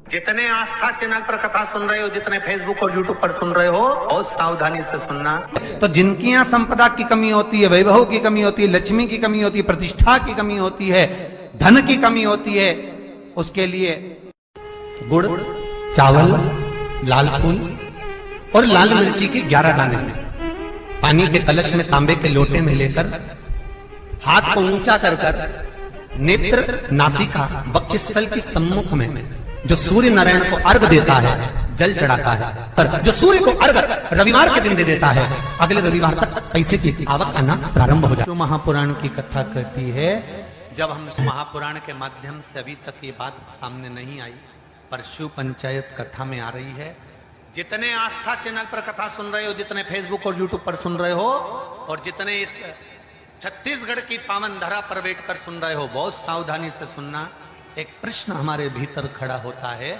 जितने आस्था चैनल पर कथा सुन रहे हो, जितने फेसबुक और यूट्यूब पर सुन रहे हो, बहुत सावधानी से सुनना। तो जिनकी यहाँ संपदा की कमी होती है, वैभव की कमी होती है, लक्ष्मी की कमी होती है, प्रतिष्ठा की कमी होती है, धन की कमी होती है, उसके लिए गुड़, चावल, लाल फूल और लाल मिर्ची के 11 दाने पानी के कलश में तांबे के लोटे में लेकर हाथ को ऊंचा कर कर नेत्र, नासिका, वक्षस्थल के सम्मुख में जो सूर्य नारायण को अर्घ देता है, जल चढ़ाता है, पर जो सूर्य को अर्घ रविवार के दिन दे देता है, अगले रविवार तक पैसे की आवक आना प्रारंभ हो जाए। महापुराण की कथा कहती है, जब हम इस महापुराण के माध्यम से अभी तक ये बात सामने नहीं आई, पर शिव पंचायत कथा में आ रही है। जितने आस्था चैनल पर कथा सुन रहे हो, जितने फेसबुक और यूट्यूब पर सुन रहे हो, और जितने इस छत्तीसगढ़ की पावन धरा पर बैठकर सुन रहे हो, बहुत सावधानी से सुनना। एक प्रश्न हमारे भीतर खड़ा होता है,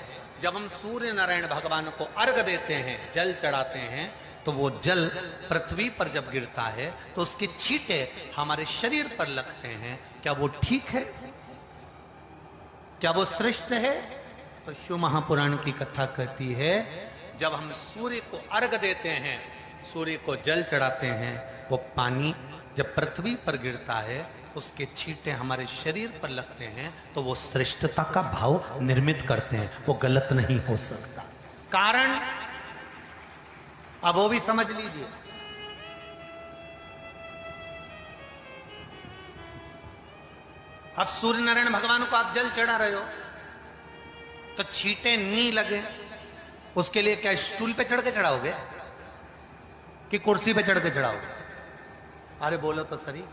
जब हम सूर्य नारायण भगवान को अर्घ देते हैं, जल चढ़ाते हैं, तो वो जल पृथ्वी पर जब गिरता है तो उसके छींटे हमारे शरीर पर लगते हैं। क्या वो ठीक है? क्या वो श्रेष्ठ है? तो शिव महापुराण की कथा कहती है, जब हम सूर्य को अर्घ देते हैं, सूर्य को जल चढ़ाते हैं, वो पानी जब पृथ्वी पर गिरता है, उसके छींटे हमारे शरीर पर लगते हैं, तो वो श्रेष्ठता का भाव निर्मित करते हैं। वो गलत नहीं हो सकता। कारण अब वो भी समझ लीजिए। अब सूर्य नारायण भगवान को आप जल चढ़ा रहे हो, तो छींटे नहीं लगे, उसके लिए क्या स्टूल पे चढ़ के चढ़ाओगे कि कुर्सी पे चढ़ के चढ़ाओगे? अरे बोलो तो सही।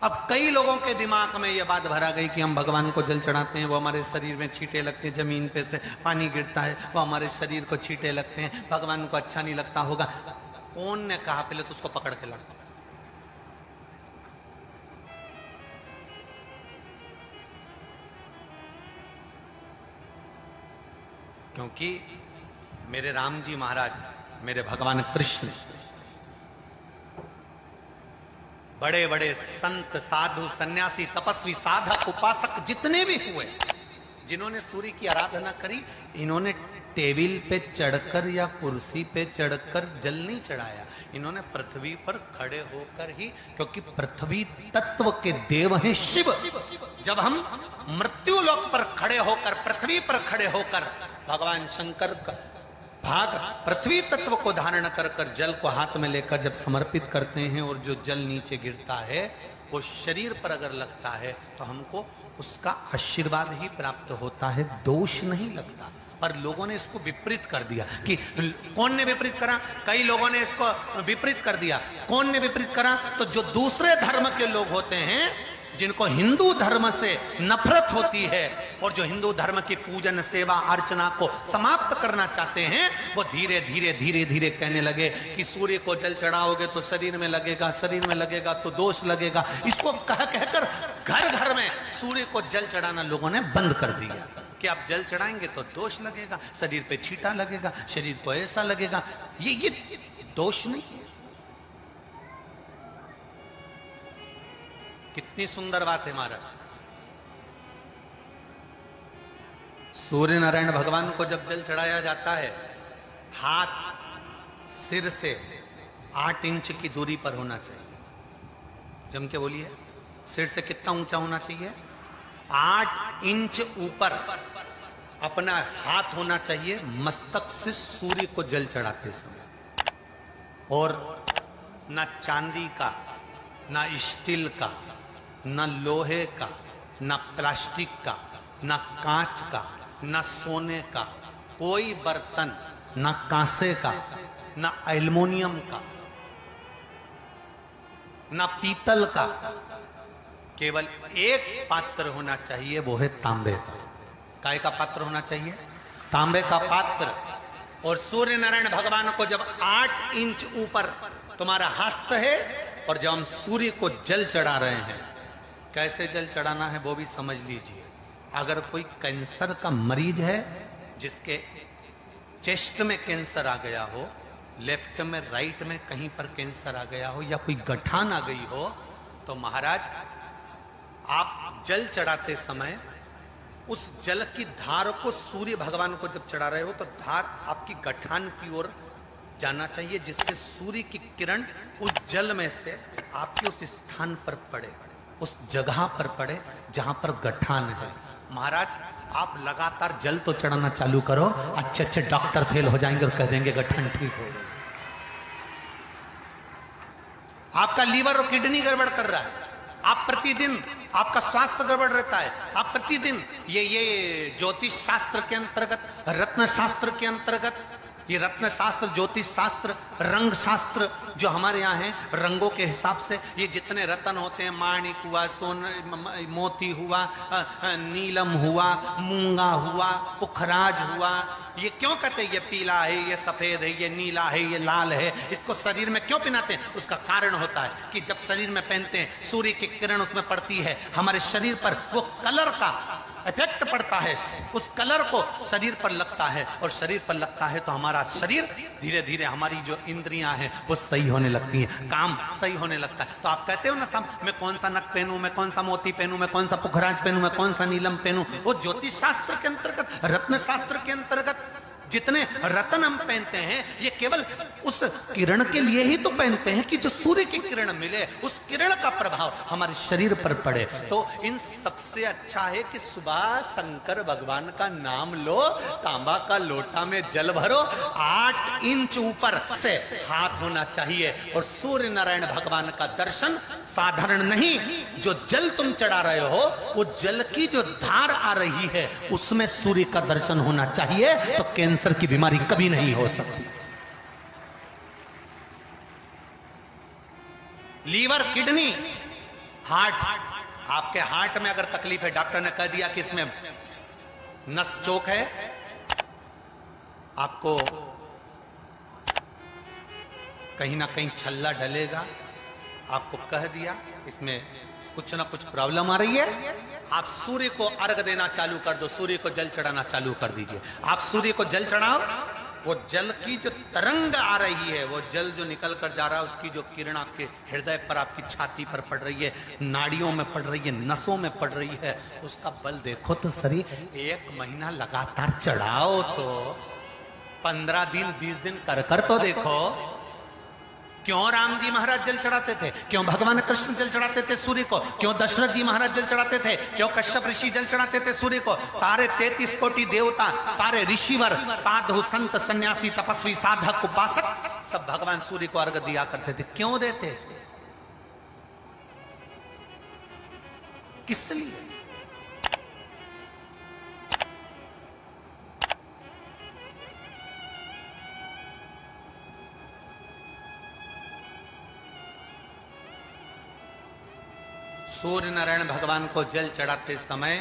अब कई लोगों के दिमाग में यह बात भरा गई कि हम भगवान को जल चढ़ाते हैं, वो हमारे शरीर में छींटे लगते हैं, जमीन पे से पानी गिरता है, वो हमारे शरीर को छींटे लगते हैं, भगवान को अच्छा नहीं लगता होगा। कौन ने कहा? पहले तो उसको पकड़ के ला। क्योंकि मेरे राम जी महाराज, मेरे भगवान कृष्ण, बड़े बड़े संत, साधु, सन्यासी, तपस्वी, साधक, उपासक जितने भी हुए, जिन्होंने सूर्य की आराधना करी, इन्होंने टेबल पे चढ़कर या कुर्सी पे चढ़कर जल नहीं चढ़ाया। इन्होंने पृथ्वी पर खड़े होकर ही, क्योंकि पृथ्वी तत्व के देव हैं शिव। जब हम मृत्यु लोक पर खड़े होकर, पृथ्वी पर खड़े होकर भगवान शंकर का भाग पृथ्वी तत्व को धारण कर कर जल को हाथ में लेकर जब समर्पित करते हैं, और जो जल नीचे गिरता है वो शरीर पर अगर लगता है तो हमको उसका आशीर्वाद ही प्राप्त होता है, दोष नहीं लगता। पर लोगों ने इसको विपरीत कर दिया। कि कौन ने विपरीत करा? कई लोगों ने इसको विपरीत कर दिया। कौन ने विपरीत करा? तो जो दूसरे धर्म के लोग होते हैं, जिनको हिंदू धर्म से नफरत होती है, और जो हिंदू धर्म की पूजन, सेवा, अर्चना को समाप्त करना चाहते हैं, वो धीरे धीरे धीरे धीरे कहने लगे कि सूर्य को जल चढ़ाओगे तो शरीर में लगेगा, शरीर में लगेगा तो दोष लगेगा। इसको कह कहकर घर घर में सूर्य को जल चढ़ाना लोगों ने बंद कर दिया कि आप जल चढ़ाएंगे तो दोष लगेगा, शरीर पे छींटा लगेगा, शरीर को ऐसा लगेगा। ये दोष नहीं है। कितनी सुंदर बात है महाराज। सूर्य नारायण भगवान को जब जल चढ़ाया जाता है, हाथ सिर से 8 इंच की दूरी पर होना चाहिए। जम के बोलिए, सिर से कितना ऊंचा होना चाहिए? 8 इंच ऊपर अपना हाथ होना चाहिए मस्तक से सूर्य को जल चढ़ाते समय। और ना चांदी का, ना स्टील का, न लोहे का, न प्लास्टिक का, न कांच का, न सोने का कोई बर्तन, न कांसे का, न एल्युमिनियम का, न पीतल का, केवल एक पात्र होना चाहिए, वो है तांबे का। काय का पात्र होना चाहिए? तांबे का पात्र। और सूर्य नारायण भगवान को जब 8 इंच ऊपर तुम्हारा हस्त है, और जब हम सूर्य को जल चढ़ा रहे हैं, कैसे जल चढ़ाना है वो भी समझ लीजिए। अगर कोई कैंसर का मरीज है, जिसके चेस्ट में कैंसर आ गया हो, लेफ्ट में, राइट में कहीं पर कैंसर आ गया हो, या कोई गठान आ गई हो, तो महाराज आप जल चढ़ाते समय उस जल की धार को सूर्य भगवान को जब चढ़ा रहे हो तो धार आपकी गठान की ओर जाना चाहिए, जिससे सूर्य की किरण उस जल में से आपके उस स्थान पर पड़े, उस जगह पर पड़े जहां पर गठान है। महाराज आप लगातार जल तो चढ़ाना चालू करो, अच्छे अच्छे डॉक्टर फेल हो जाएंगे और कह देंगे गठन ठीक हो गई। आपका लीवर और किडनी गड़बड़ कर रहा है, आप प्रतिदिन आपका स्वास्थ्य गड़बड़ रहता है, आप प्रतिदिन ये ज्योतिष शास्त्र के अंतर्गत, रत्न शास्त्र के अंतर्गत, ये रत्न शास्त्र, ज्योतिष शास्त्र, रंग शास्त्र जो हमारे यहाँ है, रंगों के हिसाब से ये जितने रत्न होते हैं, माणिक हुआ, सोन, मोती हुआ, नीलम हुआ, मूंगा हुआ, पुखराज हुआ, ये क्यों कहते हैं ये पीला है, ये सफेद है, ये नीला है, ये लाल है, इसको शरीर में क्यों पहनाते हैं? उसका कारण होता है कि जब शरीर में पहनते हैं सूर्य की किरण उसमें पड़ती है, हमारे शरीर पर वो कलर का इफेक्ट पड़ता है, उस कलर को शरीर पर लगता है, और शरीर पर लगता है तो हमारा शरीर धीरे धीरे, हमारी जो इंद्रियां हैं वो सही होने लगती हैं, काम सही होने लगता है। तो आप कहते हो ना सब, मैं कौन सा नक पहनूं, मैं कौन सा मोती पहनूं, मैं कौन सा पुखराज पहनूं, मैं कौन सा नीलम पहनूं, वो ज्योतिष शास्त्र के अंतर्गत, रत्न शास्त्र के अंतर्गत जितने रत्न हम पहनते हैं ये केवल उस किरण के लिए ही तो पहनते हैं कि जो सूर्य की किरण मिले, उस किरण का प्रभाव हमारे शरीर पर पड़े। तो इन सबसे अच्छा है कि सुबह शंकर भगवान का नाम लो, तांबा का लोटा में जल भरो, 8 इंच ऊपर से हाथ होना चाहिए, और सूर्य नारायण भगवान का दर्शन साधारण नहीं, जो जल तुम चढ़ा रहे हो वो जल की जो धार आ रही है उसमें सूर्य का दर्शन होना चाहिए, तो कैंसर की बीमारी कभी नहीं हो सकती। लीवर, किडनी, हार्ट, आपके हार्ट में अगर तकलीफ है, डॉक्टर ने कह दिया कि इसमें नस चोक है, आपको कहीं ना कहीं छल्ला डलेगा, आपको कह दिया इसमें कुछ ना कुछ प्रॉब्लम आ रही है, आप सूर्य को अर्घ देना चालू कर दो, सूर्य को जल चढ़ाना चालू कर दीजिए। आप सूर्य को जल चढ़ाओ, वो जल की जो तरंग आ रही है, वो जल जो निकल कर जा रहा है, उसकी जो किरण आपके हृदय पर, आपकी छाती पर पड़ रही है, नाड़ियों में पड़ रही है, नसों में पड़ रही है, उसका बल देखो तो शरीर 1 महीना लगातार चढ़ाओ, तो 15 दिन 20 दिन कर तो देखो। क्यों राम जी महाराज जल चढ़ाते थे, क्यों भगवान कृष्ण जल चढ़ाते थे सूर्य को, क्यों दशरथ जी महाराज जल चढ़ाते थे, क्यों कश्यप ऋषि जल चढ़ाते थे सूर्य को, सारे 33 कोटि देवता, सारे ऋषिवर, साधु संत सन्यासी तपस्वी साधक उपासक सब भगवान सूर्य को अर्घ दिया करते थे। क्यों देते थे, किस लिए? सूर्य नारायण भगवान को जल चढ़ाते समय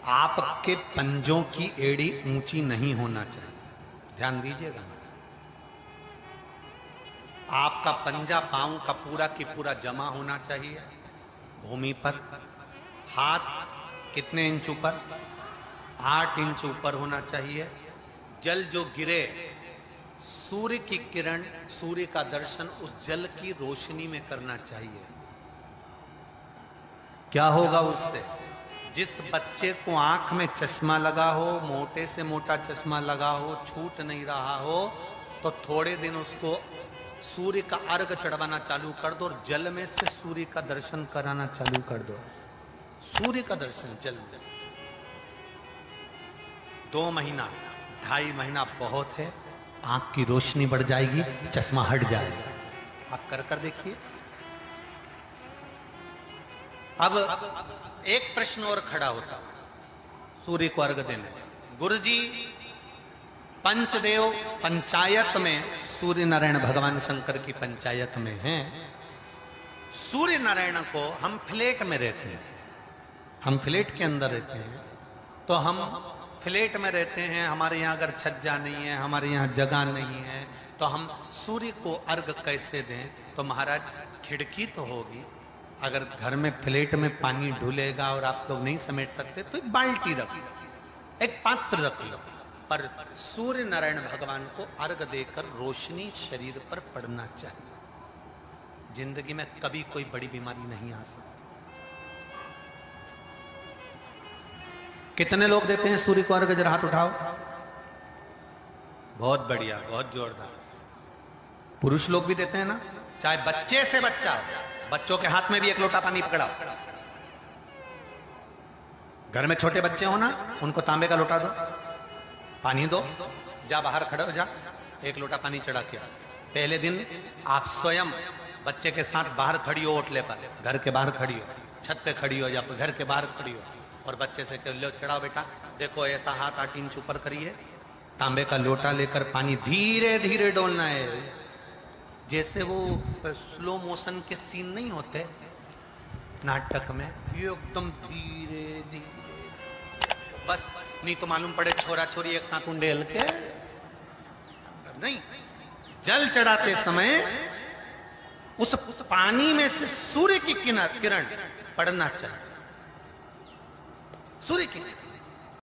आपके पंजों की एड़ी ऊंची नहीं होना चाहिए, ध्यान दीजिएगा। आपका पंजा पांव का पूरा की पूरा जमा होना चाहिए भूमि पर। हाथ कितने इंच ऊपर? 8 इंच ऊपर होना चाहिए। जल जो गिरे, सूर्य की किरण, सूर्य का दर्शन उस जल की रोशनी में करना चाहिए। क्या होगा उससे? जिस बच्चे को आंख में चश्मा लगा हो, मोटे से मोटा चश्मा लगा हो, छूट नहीं रहा हो, तो थोड़े दिन उसको सूर्य का अर्घ चढ़वाना चालू कर दो और जल में से सूर्य का दर्शन कराना चालू कर दो। सूर्य का दर्शन जल में। 2 महीना 2.5 महीना बहुत है, आंख की रोशनी बढ़ जाएगी, चश्मा हट जाएगा। आप कर देखिए। अब एक प्रश्न और खड़ा होता सूर्य को अर्घ देने। गुरुजी, पंचदेव पंचायत में सूर्य नारायण भगवान शंकर की पंचायत में हैं। सूर्य नारायण को हम फ्लैट में रहते हैं, हम फ्लैट के अंदर रहते हैं, तो हम फ्लैट में रहते हैं, हमारे यहाँ अगर छज्जा नहीं है, हमारे यहाँ जगह नहीं है, तो हम सूर्य को अर्घ कैसे दें? तो महाराज खिड़की तो होगी, अगर घर में फ्लैट में पानी ढुलेगा और आप लोग नहीं समेट सकते तो एक बाल्टी रख लो, एक पात्र रख लो, पर सूर्य नारायण भगवान को अर्घ देकर रोशनी शरीर पर पड़ना चाहिए। जिंदगी में कभी कोई बड़ी बीमारी नहीं आ सकती। कितने लोग देते हैं सूर्य को अर्घ? जरा हाथ उठाओ। बहुत बढ़िया, बहुत जोरदार। पुरुष लोग भी देते हैं ना, चाहे बच्चे से बच्चा, बच्चों के हाथ में भी एक लोटा पानी पकड़ाओ। घर में छोटे बच्चे हो ना, उनको तांबे का लोटा दो, पानी दो, जा बाहर खड़े हो जा, एक लोटा पानी चढ़ा के। पहले दिन आप स्वयं बच्चे के साथ बाहर खड़ी हो, ओटले पर, घर के बाहर खड़ी हो, छत पे खड़ी हो या घर के बाहर खड़ी हो, और बच्चे से कह लो चढ़ाओ बेटा, देखो ऐसा हाथ 8 इंच ऊपर करिए, तांबे का लोटा लेकर पानी धीरे धीरे डोलना है, जैसे वो स्लो मोशन के सीन नहीं होते नाटक में, ये एकदम धीरे धीरे, बस नहीं तो मालूम पड़े छोरा छोरी एक साथ उंडेल के नहीं। जल चढ़ाते समय उस पानी में से सूर्य की किरण पड़ना चाहिए, सूर्य की